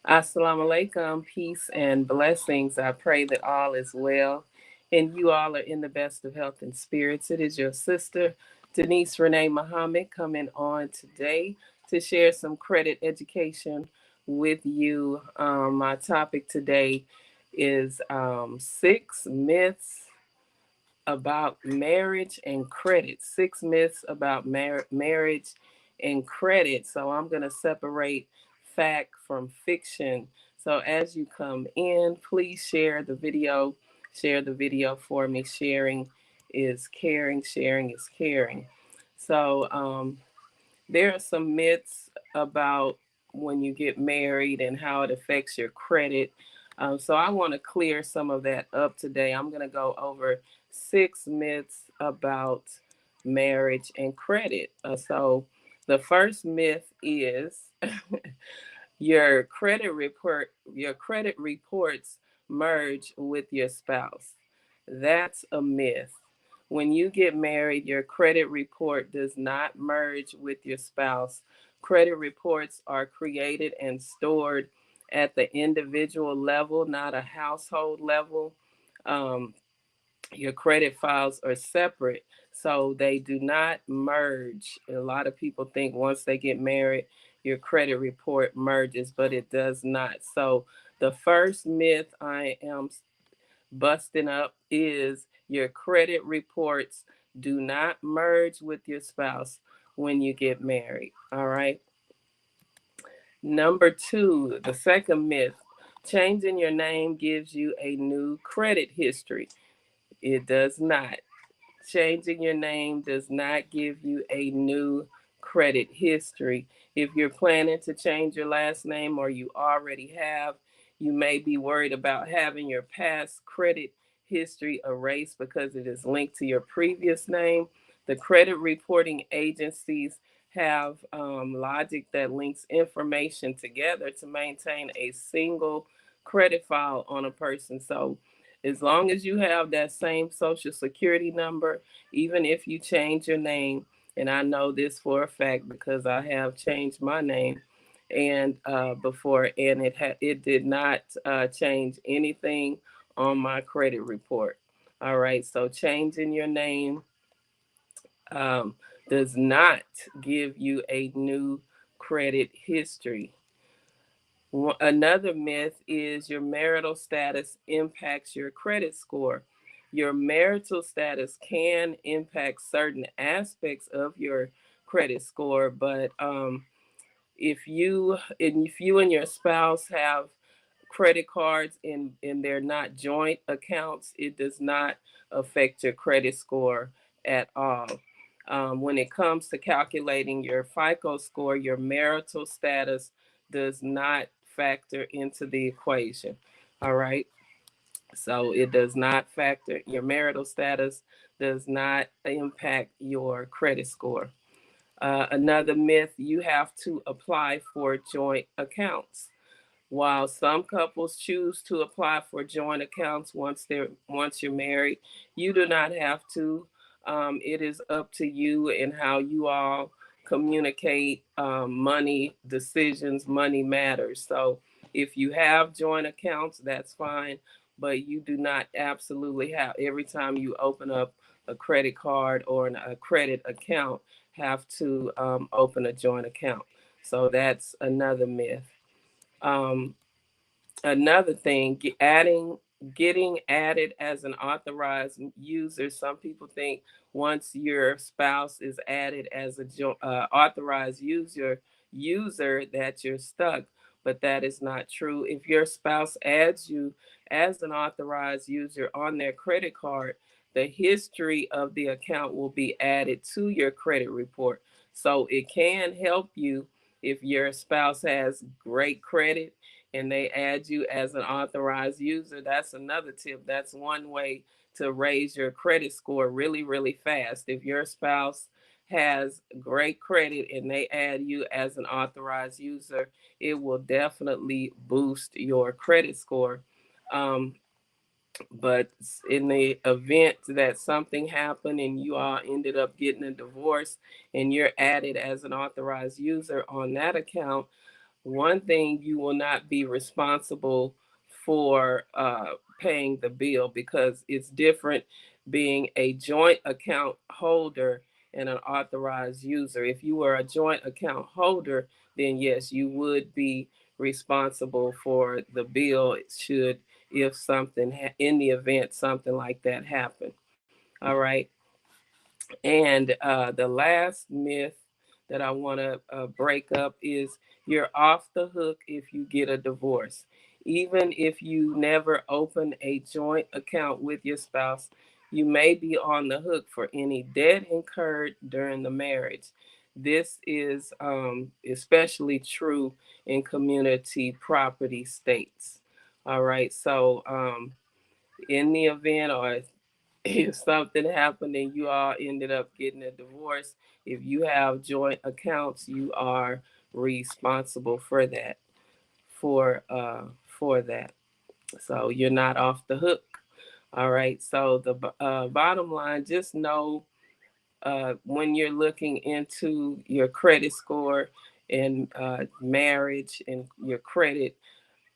Assalamu alaikum, peace and blessings. I pray that all is well and you all are in the best of health and spirits. It is your sister, Denise Renee Muhammad, coming on today to share some credit education with you. My topic today is 6 myths about marriage and credit. 6 myths about marriage and credit. So I'm going to separate fact from fiction. So as you come in, please share the video. Share the video for me. Sharing is caring. Sharing is caring. So there are some myths about when you get married and how it affects your credit. So I want to clear some of that up today. I'm going to go over 6 myths about marriage and credit. So the first myth is your credit reports merge with your spouse. That's a myth. When you get married, your credit report does not merge with your spouse. Credit reports are created and stored at the individual level, not a household level. Um, your credit files are separate, so they do not merge. A lot of people think once they get married your credit report merges, but it does not. So the first myth I am busting up is your credit reports do not merge with your spouse when you get married. All right. Number two, the second myth: changing your name gives you a new credit history. It does not. Changing your name does not give you a new credit history. If you're planning to change your last name or you already have, you may be worried about having your past credit history erased because it is linked to your previous name. The credit reporting agencies have logic that links information together to maintain a single credit file on a person. So as long as you have that same social security number, even if you change your name, and I know this for a fact because I have changed my name and before, and it did not change anything on my credit report. All right, so changing your name um, does not give you a new credit history. Another myth is your marital status impacts your credit score. Your marital status can impact certain aspects of your credit score, but if you and your spouse have credit cards and they're not joint accounts, it does not affect your credit score at all. When it comes to calculating your FICO score, your marital status does not factor into the equation. All right. So it does not factor, your marital status does not impact your credit score. Another myth: you have to apply for joint accounts. While some couples choose to apply for joint accounts once you're married, you do not have to. It is up to you and how you all communicate money decisions. Money matters. So if you have joint accounts, that's fine, but you do not absolutely have every time you open up a credit card or a credit account have to open a joint account. So that's another myth. Um, Another thing, getting added as an authorized user. Some people think once your spouse is added as a authorized user that you're stuck, but that is not true. If your spouse adds you as an authorized user on their credit card, the history of the account will be added to your credit report. So it can help you if your spouse has great credit and they add you as an authorized user. That's another tip. That's one way to raise your credit score really, really fast. If your spouse has great credit and they add you as an authorized user, it will definitely boost your credit score. Um, but in the event that something happened and you all ended up getting a divorce and you're added as an authorized user on that account, One thing, you will not be responsible for paying the bill, because it's different being a joint account holder and an authorized user. If you were a joint account holder, then yes, you would be responsible for the bill should, if something in the event something like that happened. All right. And the last myth that I want to break up is you're off the hook if you get a divorce. Even if you never open a joint account with your spouse, you may be on the hook for any debt incurred during the marriage. This is especially true in community property states. All right. So, in the event, or if something happened and you all ended up getting a divorce, if you have joint accounts, you are responsible for that. For that, so you're not off the hook. All right. So the bottom line, just know when you're looking into your credit score and marriage and your credit,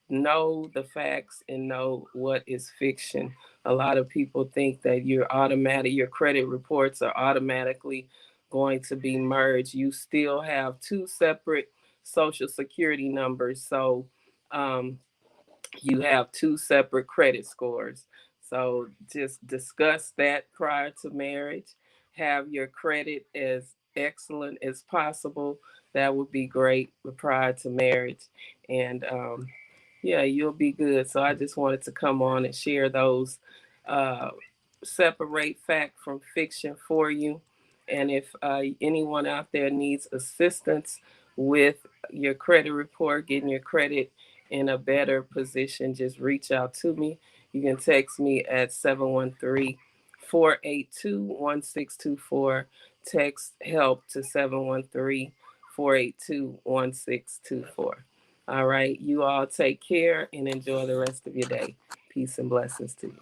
know the facts and know what is fiction. A lot of people think that your credit reports are automatically going to be merged. You still have two separate social security numbers. So um, you have two separate credit scores. So just discuss that prior to marriage. Have your credit as excellent as possible. That would be great prior to marriage. And yeah, you'll be good. So I just wanted to come on and share those, uh, separate fact from fiction for you. And if anyone out there needs assistance with your credit report, getting your credit in a better position, just reach out to me. You can text me at 713-482-1624. Text help to 713-482-1624. All right. You all take care and enjoy the rest of your day. Peace and blessings to you.